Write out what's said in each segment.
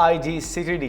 IG CTD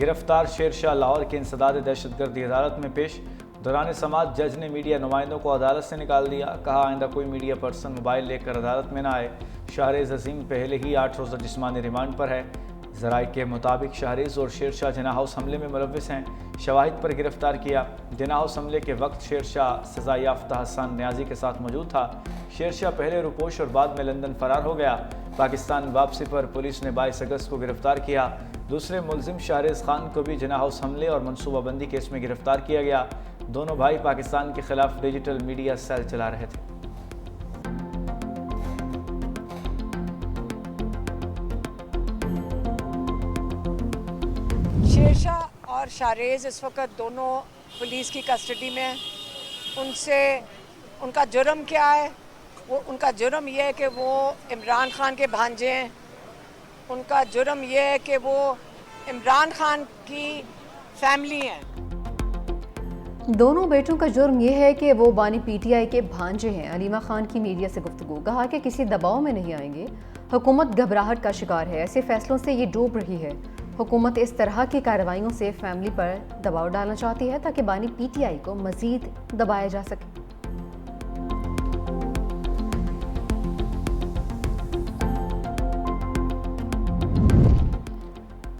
گرفتار شیر شاہ لاہور کی انسداد دہشت گردی عدالت میں پیش، دوران سماعت جج نے میڈیا نمائندوں کو عدالت سے نکال دیا، کہا آئندہ کوئی میڈیا پرسن موبائل لے کر عدالت میں نہ آئے۔ شاہریز عظیم پہلے ہی 8 روزہ جسمانی ریمانڈ پر ہے۔ ذرائع کے مطابق شاہریز اور شیر شاہ جناح ہاؤس حملے میں ملوث ہیں، شواہد پر گرفتار کیا۔ جناح ہاؤس حملے کے وقت شیر شاہ سزا یافتہ حسان نیازی کے ساتھ موجود تھا۔ شیر شاہ پہلے روپوش اور بعد میں لندن فرار ہو گیا۔ پاکستان واپسی پر پولیس نے 22 اگست کو گرفتار کیا۔ دوسرے ملزم شاہریز خان کو بھی جناح ہاؤس حملے اور منصوبہ بندی کیس میں گرفتار کیا گیا۔ دونوں بھائی پاکستان کے خلاف ڈیجیٹل میڈیا سیل چلا رہے تھے۔ شیر شاہ اور شاہریز اس وقت دونوں پولیس کی کسٹڈی میں ہیں۔ ان کا جرم کیا ہے؟ ان کا جرم یہ ہے کہ وہ عمران خان کے بھانجے ہیں۔ ان کا جرم یہ ہے کہ وہ عمران خان کی فیملی ہیں۔ دونوں بیٹوں کا جرم یہ ہے کہ وہ بانی پی ٹی آئی کے بھانجے ہیں۔ علیمہ خان کی میڈیا سے گفتگو، کہا کہ کسی دباؤ میں نہیں آئیں گے، حکومت گھبراہٹ کا شکار ہے، ایسے فیصلوں سے یہ ڈوب رہی ہے۔ حکومت اس طرح کی کارروائیوں سے فیملی پر دباؤ ڈالنا چاہتی ہے تاکہ بانی پی ٹی آئی کو مزید دبایا جا سکے۔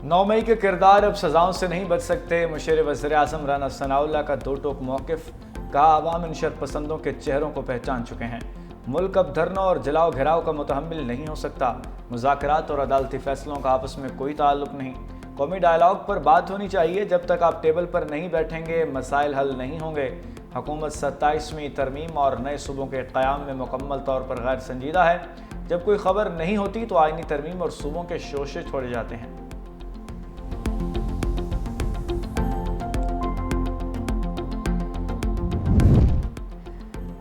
9 مئی کے کردار اب سزاؤں سے نہیں بچ سکتے، مشیر وزیر اعظم رانا ثناء اللہ کا دو ٹوک موقف، کہا عوام ان شرپسندوں کے چہروں کو پہچان چکے ہیں، ملک اب دھرنوں اور جلاؤ گھراؤ کا متحمل نہیں ہو سکتا، مذاکرات اور عدالتی فیصلوں کا آپس میں کوئی تعلق نہیں، قومی ڈائیلاگ پر بات ہونی چاہیے، جب تک آپ ٹیبل پر نہیں بیٹھیں گے مسائل حل نہیں ہوں گے، حکومت 27ویں ترمیم اور نئے صوبوں کے قیام میں مکمل طور پر غیر سنجیدہ ہے، جب کوئی خبر نہیں ہوتی تو آئینی ترمیم اور صوبوں کے شوشے چھوڑے جاتے ہیں۔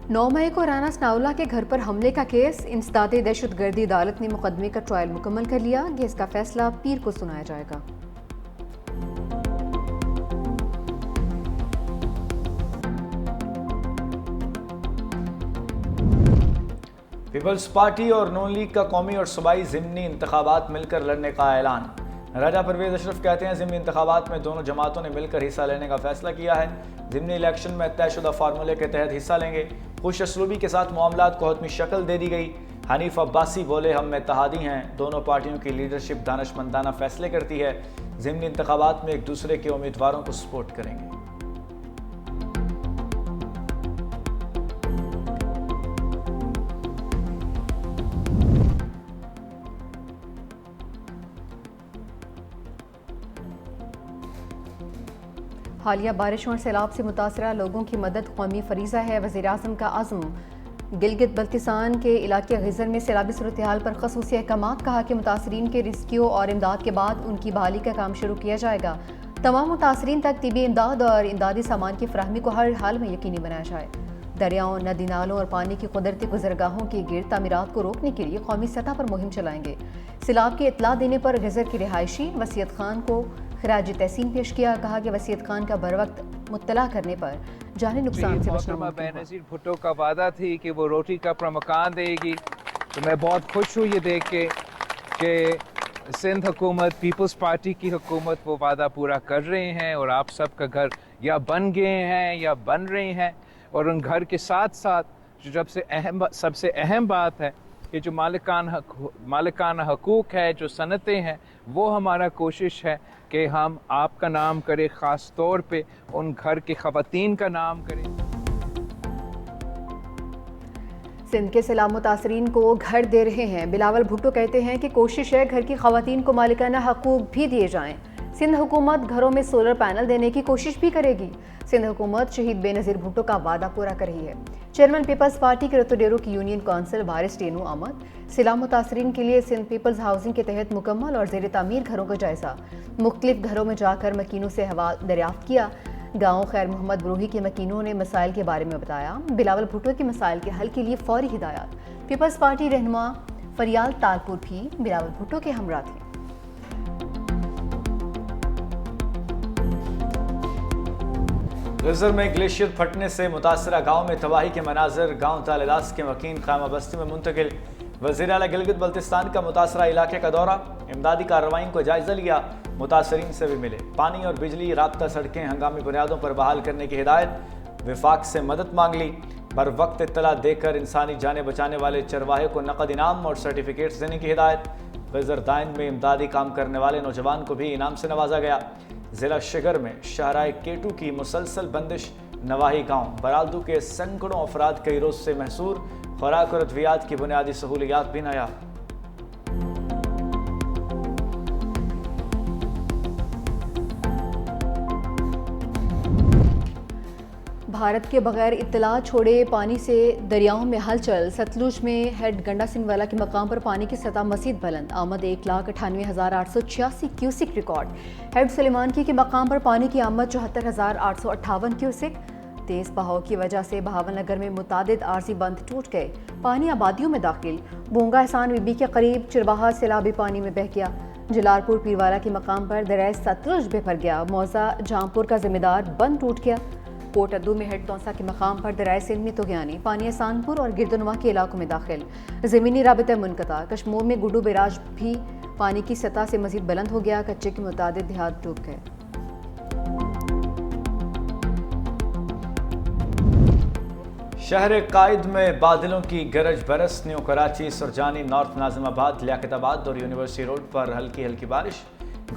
9 مئی کو رانا ثناء اللہ کے گھر پر حملے کا کیس، انسداد دہشت گردی عدالت نے مقدمے کا ٹرائل مکمل کر لیا، کیس کا فیصلہ پیر کو سنایا جائے گا۔ پیپلز پارٹی اور نون لیگ کا قومی اور صوبائی ضمنی انتخابات مل کر لڑنے کا اعلان، راجہ پرویز اشرف کہتے ہیں ضمنی انتخابات میں دونوں جماعتوں نے مل کر حصہ لینے کا فیصلہ کیا ہے، ضمنی الیکشن میں طے شدہ فارمولے کے تحت حصہ لیں گے، خوش اسلوبی کے ساتھ معاملات کو حتمی شکل دے دی گئی، حنیف عباسی بولے ہم میں اتحادی ہیں، دونوں پارٹیوں کی لیڈرشپ دانشمندانہ فیصلے کرتی ہے، ضمنی انتخابات میں ایک دوسرے کے امیدواروں کو سپورٹ کریں گے۔ حالیہ بارشوں اور سیلاب سے متاثرہ لوگوں کی مدد قومی فریضہ ہے، وزیراعظم کا عزم، گلگت بلتستان کے علاقے غزر میں سیلابی صورتحال پر خصوصی احکامات، کہا کہ متاثرین کے ریسکیو اور امداد کے بعد ان کی بحالی کا کام شروع کیا جائے گا، تمام متاثرین تک طبی امداد اور امدادی سامان کی فراہمی کو ہر حال میں یقینی بنایا جائے، دریاؤں، ندی نالوں اور پانی کی قدرتی گزرگاہوں کی گرد تعمیرات کو روکنے کے لیے قومی سطح پر مہم چلائیں گے، سیلاب کی اطلاع دینے پر غزر کی رہائشی وسیعت خان کو خراج تحسین پیش کیا، کہا کہ وسیعت خان کا بروقت مطلع کرنے پر جانی نقصان سے بچنا ممکن ہے۔ بینظیر بھٹو کا وعدہ تھی کہ وہ روٹی کا اپنا مکان دے گی، تو میں بہت خوش ہوں یہ دیکھ کے کہ سندھ حکومت، پیپلز پارٹی کی حکومت وہ وعدہ پورا کر رہے ہیں اور آپ سب کا گھر یا بن گئے ہیں یا بن رہے ہیں، اور ان گھر کے ساتھ ساتھ جو سب سے اہم بات ہے کہ جو مالکانہ حقوق ہے، جو صنعتیں ہیں، وہ ہمارا کوشش ہے کہ ہم آپ کا نام کریں، خاص طور پہ ان گھر کی خواتین کا نام کریں۔ سندھ کے سیلاب متاثرین کو گھر دے رہے ہیں، بلاول بھٹو کہتے ہیں کہ کوشش ہے گھر کی خواتین کو مالکانہ حقوق بھی دیے جائیں، سندھ حکومت گھروں میں سولر پینل دینے کی کوشش بھی کرے گی، سندھ حکومت شہید بے نظیر بھٹو کا وعدہ پورا کر رہی ہے۔ چیئرمین پیپلز پارٹی کے رتوڈیرو کی یونین کونسل وارث ٹینو احمد، سیلاب متاثرین کے لیے سندھ پیپلز ہاؤسنگ کے تحت مکمل اور زیر تعمیر گھروں کا جائزہ، مختلف گھروں میں جا کر مکینوں سے حوالہ دریافت کیا، گاؤں خیر محمد بروہی کے مکینوں نے مسائل کے بارے میں بتایا، بلاول بھٹو کے مسائل کے حل کے لیے فوری ہدایات، پیپلز پارٹی رہنما فریال تالپور بھی بلاول بھٹو کے ہمراہ تھے۔ غزر میں گلیشیئر پھٹنے سے متاثرہ گاؤں میں تباہی کے مناظر، گاؤں تالداس کے مکین خیمہ بستی میں منتقل، وزیر اعلیٰ گلگت بلتستان کا متاثرہ علاقے کا دورہ، امدادی کارروائیوں کا جائزہ لیا، متاثرین سے بھی ملے۔ پانی اور بجلی، رابطہ سڑکیں ہنگامی بنیادوں پر بحال کرنے کی ہدایت، وفاق سے مدد مانگ لی۔ بر وقت اطلاع دے کر انسانی جانیں بچانے والے چرواہے کو نقد انعام اور سرٹیفکیٹس دینے کی ہدایت۔ وزردائن میں امدادی کام کرنے والے نوجوان کو بھی انعام سے نوازا گیا۔ ضلع شگر میں شاہراہ کیٹو کی مسلسل بندش، نواحی گاؤں برالدو کے سینکڑوں افراد کئی روز سے محصور، خوراک اور ادویات کی بنیادی سہولیات بھی نایاب۔ بھارت کے بغیر اطلاع چھوڑے پانی سے دریاؤں میں ہلچل۔ ستلج میں ہیڈ گنڈا سنگھ والا کے مقام پر پانی کی سطح مزید بلند، آمد 1,98,886 کیوسک ریکارڈ۔ ہیڈ سلیمانکی کے مقام پر پانی کی آمد 74,858 کیوسک۔ تیز بہاؤ کی وجہ سے بہاول نگر میں متعدد عارضی بند ٹوٹ گئے، پانی آبادیوں میں داخل۔ بونگا احسان بی بی کے قریب چرباہا سیلابی پانی میں بہہ گیا۔ جلال پور پیروالا کے مقام پر دریائے ستلج بے بھر گیا، موضع جامپور کا ذمہ دار بند ٹوٹ گیا۔ کوٹ ادو میں ہیڈ تونسا کے مقام پر دریائے سندھ میں طغیانی، پانی احسان پور اور گردنواں کے علاقوں میں داخل۔ زمینی رابطہ منقطع۔ کشمور میں گڈو بیراج بھی پانی کی سطح سے مزید بلند ہو گیا، کچے کے متعدد دیہات ڈوب گئے۔ شہر قائد میں بادلوں کی گرج برس، نیو کراچی، سرجانی، نارتھ ناظم آباد، لیاقت آباد اور یونیورسٹی روڈ پر ہلکی بارش۔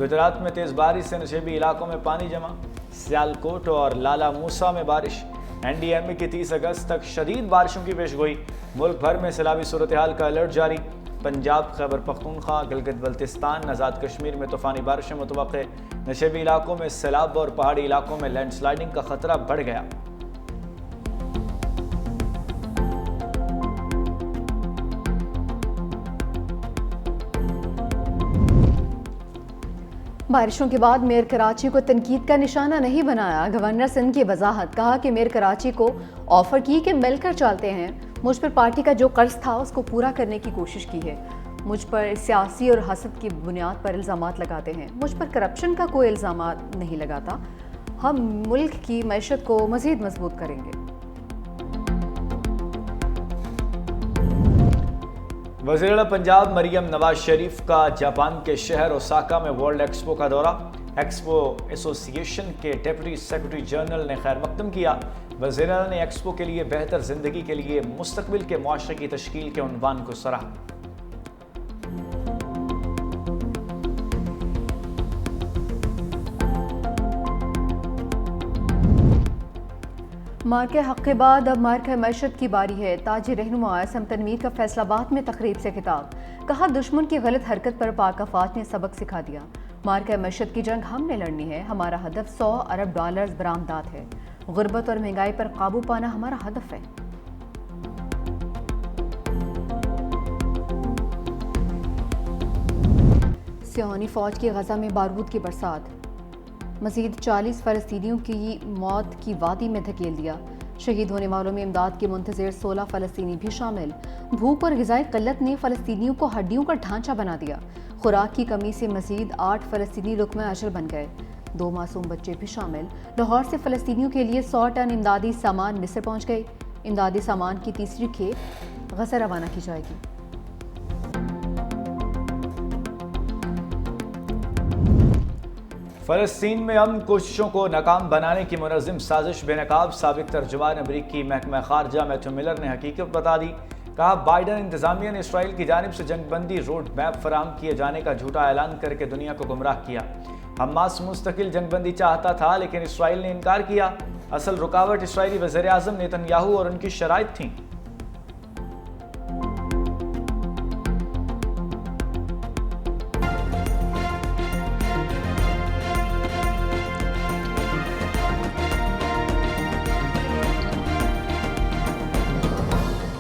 گجرات میں تیز بارش سے نشیبی علاقوں میں پانی جمع، سیالکوٹ اور لالا موسا میں بارش۔ NDMA کی 30 اگست تک شدید بارشوں کی پیشگوئی، ملک بھر میں سیلابی صورتحال کا الرٹ جاری۔ پنجاب، خیبر پختونخوا، گلگت بلتستان، آزاد کشمیر میں طوفانی بارشیں متوقع، نشیبی علاقوں میں سیلاب اور پہاڑی علاقوں میں لینڈ سلائڈنگ کا خطرہ بڑھ گیا۔ بارشوں کے بعد میئر کراچی کو تنقید کا نشانہ نہیں بنایا، گورنر سندھ کی وضاحت، کہا کہ میئر کراچی کو آفر کی کہ مل کر چلتے ہیں، مجھ پر پارٹی کا جو قرض تھا اس کو پورا کرنے کی کوشش کی ہے، مجھ پر سیاسی اور حسد کی بنیاد پر الزامات لگاتے ہیں، مجھ پر کرپشن کا کوئی الزامات نہیں لگاتا، ہم ملک کی معیشت کو مزید مضبوط کریں گے۔ وزیراعلیٰ پنجاب مریم نواز شریف کا جاپان کے شہر اوساکا میں ورلڈ ایکسپو کا دورہ، ایکسپو ایسوسی ایشن کے ڈپٹی سیکرٹری جنرل نے خیر مقدم کیا۔ وزیراعلیٰ نے ایکسپو کے لیے بہتر زندگی کے لیے مستقبل کے معاشرے کی تشکیل کے عنوان کو سراہا۔ مارکہ حق کے بعد اب مارکہ معیشت کی باری ہے، تاجر رہنما اسم تنویر کا فیصل آباد میں تقریب سے خطاب، کہا دشمن کی غلط حرکت پر پاک افواج نے سبق سکھا دیا، مارکہ معیشت کی جنگ ہم نے لڑنی ہے، ہمارا ہدف $100 ارب برآمدات ہے، غربت اور مہنگائی پر قابو پانا ہمارا ہدف ہے۔ صہیونی فوج کی غزہ میں بارود کی برسات، مزید 40 فلسطینیوں کی موت کی وادی میں دھکیل دیا، شہید ہونے والوں میں امداد کے منتظر 16 فلسطینی بھی شامل۔ بھوک اور غذائی قلت نے فلسطینیوں کو ہڈیوں کا ڈھانچہ بنا دیا، خوراک کی کمی سے مزید 8 فلسطینی لقمہ اجل بن گئے، 2 معصوم بچے بھی شامل۔ لاہور سے فلسطینیوں کے لیے 100 ٹن امدادی سامان مصر پہنچ گئے، امدادی سامان کی تیسری کھیپ غزہ روانہ کی جائے گی۔ فلسطین میں امن کوششوں کو ناکام بنانے کی منظم سازش بے نقاب، سابق ترجمان امریکی محکمہ خارجہ میتھیو ملر نے حقیقت بتا دی، کہا بائیڈن انتظامیہ نے اسرائیل کی جانب سے جنگ بندی روڈ میپ فراہم کیے جانے کا جھوٹا اعلان کر کے دنیا کو گمراہ کیا۔ حماس مستقل جنگ بندی چاہتا تھا لیکن اسرائیل نے انکار کیا، اصل رکاوٹ اسرائیلی وزیر اعظم نیتن یاہو اور ان کی شرائط تھیں۔